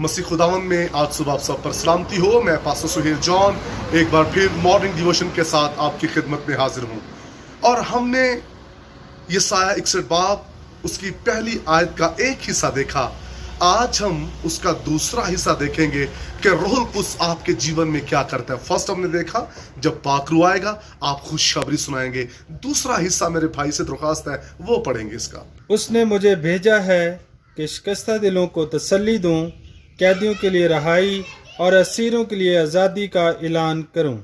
मसीह खुदावन में आज सुबह आप सब पर सलामती हो। मैं पास्टर सुहेल जॉन एक बार फिर मॉर्निंग डिवोशन के साथ आपकी खिदमत में हाजिर हूँ। और हमने यशायाह 61 बाब उसकी पहली आयत का एक हिस्सा देखा। आज हम उसका दूसरा हिस्सा देखेंगे कि रूहुल कुद्स आपके जीवन में क्या करता है। फर्स्ट हमने देखा जब पाकरू आएगा आप खुशखबरी सुनाएंगे। दूसरा हिस्सा मेरे भाई से दरख्वास्त है वो पढ़ेंगे इसका। उसने मुझे भेजा है कि शिकस्ता दिलों को तसल्ली दूं, कैदियों के लिए रहाई और असीरों के लिए आज़ादी का ऐलान करूं।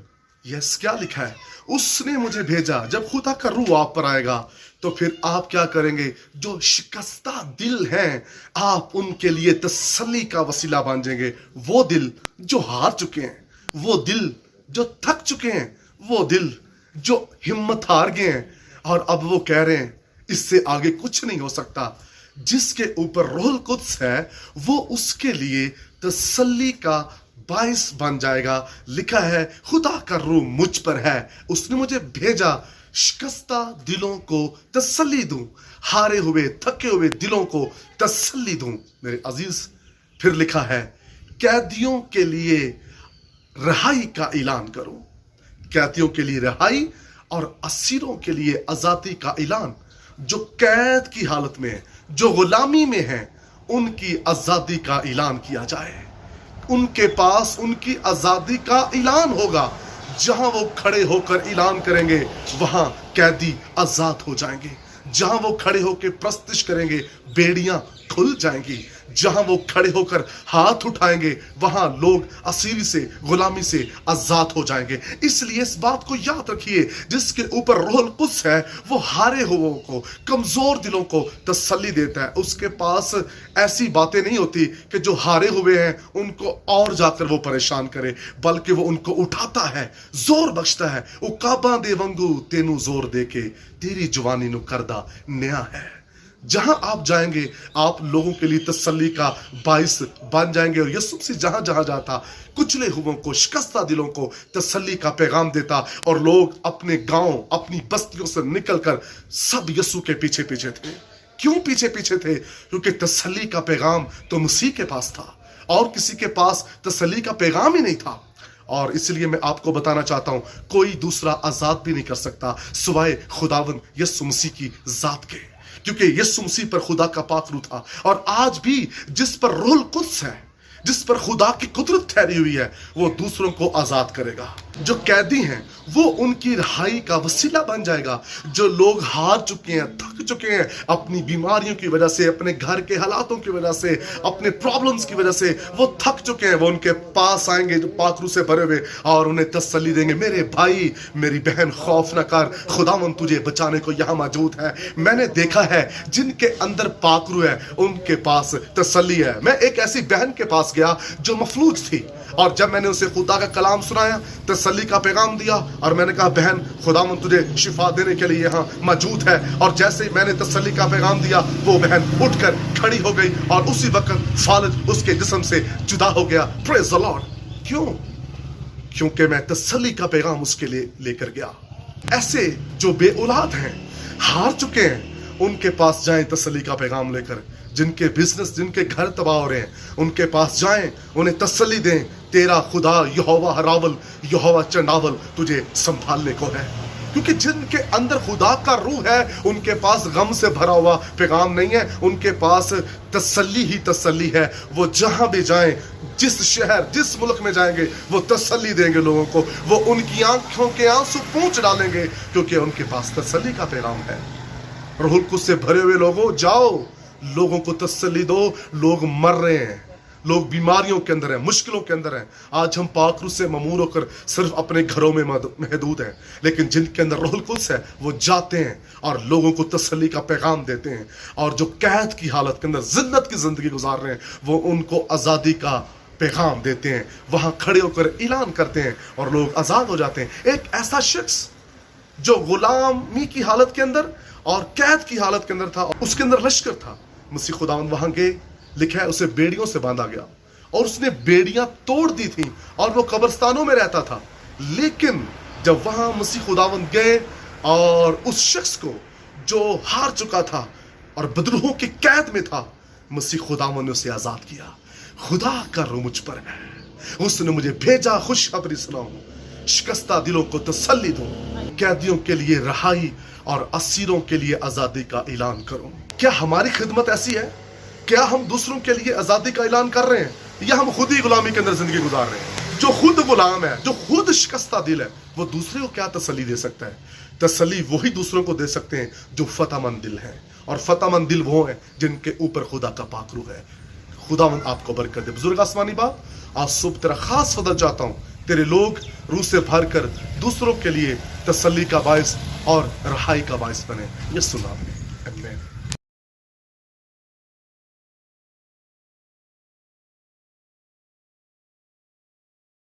यस, क्या लिखा है? उसने मुझे भेजा। जब खुदा का रूह आप पर आएगा तो फिर आप क्या करेंगे? जो शिकस्ता दिल हैं आप उनके लिए तसल्ली का वसीला बन जाएंगे। वो दिल जो हार चुके हैं, वो दिल जो थक चुके हैं, वो दिल जो हिम्मत हार गए हैं और अब वो कह रहे हैं इससे आगे कुछ नहीं हो सकता। जिसके ऊपर रूहुल कुद्स है वो उसके लिए तसल्ली का बाइस बन जाएगा। लिखा है खुदा का रूह मुझ पर है, उसने मुझे भेजा शिकस्ता दिलों को तसल्ली दूं, हारे हुए थके हुए दिलों को तसल्ली दूं। मेरे अजीज, फिर लिखा है कैदियों के लिए रहाई का ऐलान करूं। कैदियों के लिए रहाई और असीरों के लिए आजादी का ऐलान। जो कैद की हालत में है, जो गुलामी में है, उनकी आजादी का ऐलान किया जाए। उनके पास उनकी आजादी का ऐलान होगा। जहां वो खड़े होकर ऐलान करेंगे वहां कैदी आजाद हो जाएंगे। जहां वो खड़े होकर प्रस्तिश करेंगे बेड़ियां खुल जाएंगी। जहां वो खड़े होकर हाथ उठाएंगे वहां लोग असीरी से, गुलामी से आजाद हो जाएंगे। इसलिए इस बात को याद रखिए, जिसके ऊपर रूहुल कुद्स है वो हारे हुओं को, कमजोर दिलों को तसल्ली देता है। उसके पास ऐसी बातें नहीं होती कि जो हारे हुए हैं उनको और जाकर वो परेशान करे, बल्कि वो उनको उठाता है, जोर बख्शता है। उकाबा दे वंगू तेनू जोर देके तेरी जवानी नु करदा नया है। जहां आप जाएंगे आप लोगों के लिए तसल्ली का बाइस बन जाएंगे। और यीशु मसीह जहां जहां जाता कुचले हुओं को, शिकस्ता दिलों को तसल्ली का पैगाम देता और लोग अपने गांव, अपनी बस्तियों से निकलकर सब यीशु के पीछे पीछे थे। क्यों पीछे पीछे थे? क्योंकि तसल्ली का पैगाम तो मसीह के पास था और किसी के पास तसल्ली का पैगाम ही नहीं था। और इसलिए मैं आपको बताना चाहता हूं कोई दूसरा आजाद भी नहीं कर सकता सिवाय खुदावंद यीशु मसीह की जात के, क्योंकि यीशु मसीह पर खुदा का पाक रूह था। और आज भी जिस पर रूहुल कुद्स है, जिस पर खुदा की कुदरत ठहरी हुई है, वो दूसरों को आजाद करेगा। जो कैदी हैं वो उनकी रिहाई का वसीला बन जाएगा। जो लोग हार चुके हैं, थक चुके हैं अपनी बीमारियों की वजह से, अपने घर के हालातों की वजह से, अपने प्रॉब्लम्स की वजह से वो थक चुके हैं, वो उनके पास आएंगे जो पाक रूह से भरे हुए और उन्हें तसल्ली देंगे। मेरे भाई, मेरी बहन, खौफ न कर, खुदावंद तुझे बचाने को यहाँ मौजूद है। मैंने देखा है जिनके अंदर पाक रूह है उनके पास तसल्ली है। मैं एक ऐसी बहन के पास गया जो मफलूज थी और जब मैंने उसे खुदा का कलाम सुनाया, तसल्ली का पैगाम दिया और मैंने कहा बहन खुदावंद तुझे शिफा देने के लिए यहाँ मौजूद है। और जैसे ही मैंने तसल्ली का पैगाम दिया वो बहन उठकर खड़ी हो गई और उसी वक्त फालज उसके जिस्म से जुदा हो गया। Praise the Lord. क्यों? क्योंकि मैं तसल्ली का पैगाम उसके लिए लेकर गया। ऐसे जो बे औलाद हैं, हार चुके हैं, उनके पास जाएं तसल्ली का पैगाम लेकर। जिनके बिजनेस, जिनके घर तबाह हो रहे हैं, उनके पास जाएं, उन्हें तसल्ली दें। तेरा खुदा यहोवा हरावल, यहोवा चंडावल तुझे संभालने को है। क्योंकि जिनके अंदर खुदा का रूह है उनके पास गम से भरा हुआ पैगाम नहीं है, उनके पास तसल्ली ही तसल्ली है। वो जहां भी जाएं, जिस शहर, जिस मुल्क में जाएंगे वो तसल्ली देंगे लोगों को। वो उनकी आंखों के आंसू पोंछ डालेंगे क्योंकि उनके पास तसल्ली का पैगाम है। रूहुल कुद्स से भरे हुए लोगों, जाओ लोगों को तसल्ली दो। लोग मर रहे हैं, लोग बीमारियों के अंदर हैं, मुश्किलों के अंदर हैं। आज हम पाक रूह से ममूर होकर सिर्फ अपने घरों में महदूद हैं, लेकिन जिनके अंदर रूहुल कुद्स है वो जाते हैं और लोगों को तसल्ली का पैगाम देते हैं। और जो कैद की हालत के अंदर जिल्लत की जिंदगी गुजार रहे हैं वो उनको आज़ादी का पैगाम देते हैं। वहां खड़े होकर ऐलान करते हैं और लोग आज़ाद हो जाते हैं। एक ऐसा शख्स जो गुलामी की हालत के अंदर और कैद की हालत के अंदर था, उसके अंदर लश्कर था, मसीह खुदावंद वहां गए। लिखा है उसे बेड़ियों से बांधा गया और उसने बेड़ियां तोड़ दी थी और वो कब्रिस्तानों में रहता था। लेकिन जब वहां मसीह खुदावंद गए और उस शख्स को जो हार चुका था और बदरूहों की कैद में था, मसीह खुदावंद ने उसे आजाद किया। खुदा का रूह मुझ पर है, उसने मुझे भेजा खुशखबरी सुनाऊं, शिकस्ता दिलों को तसल्ली दूं, कैदियों के लिए रहाई और असीरों के लिए आजादी का ऐलान करूं। क्या हमारी खिदमत ऐसी है? क्या हम दूसरों के लिए आजादी का ऐलान कर रहे हैं या हम खुद ही गुलामी के अंदर जिंदगी गुजार रहे हैं? जो खुद गुलाम है, जो खुद शिकस्ता दिल है, वो दूसरे को क्या तसल्ली दे सकता है? तसल्ली वही दूसरों को दे सकते हैं जो फतहमंद दिल हैं, और फतहमंद दिल वो हैं जिनके ऊपर खुदा का पाक रूह है। खुदावंद आपको बरकत दे। बुजुर्ग आसमानी बाप, आज सुबह तेरा खास फजल चाहता हूँ, तेरे लोग रूह से भर कर दूसरों के लिए तसल्ली का बायस और रहाई का बायस बने। यीशु नाम में।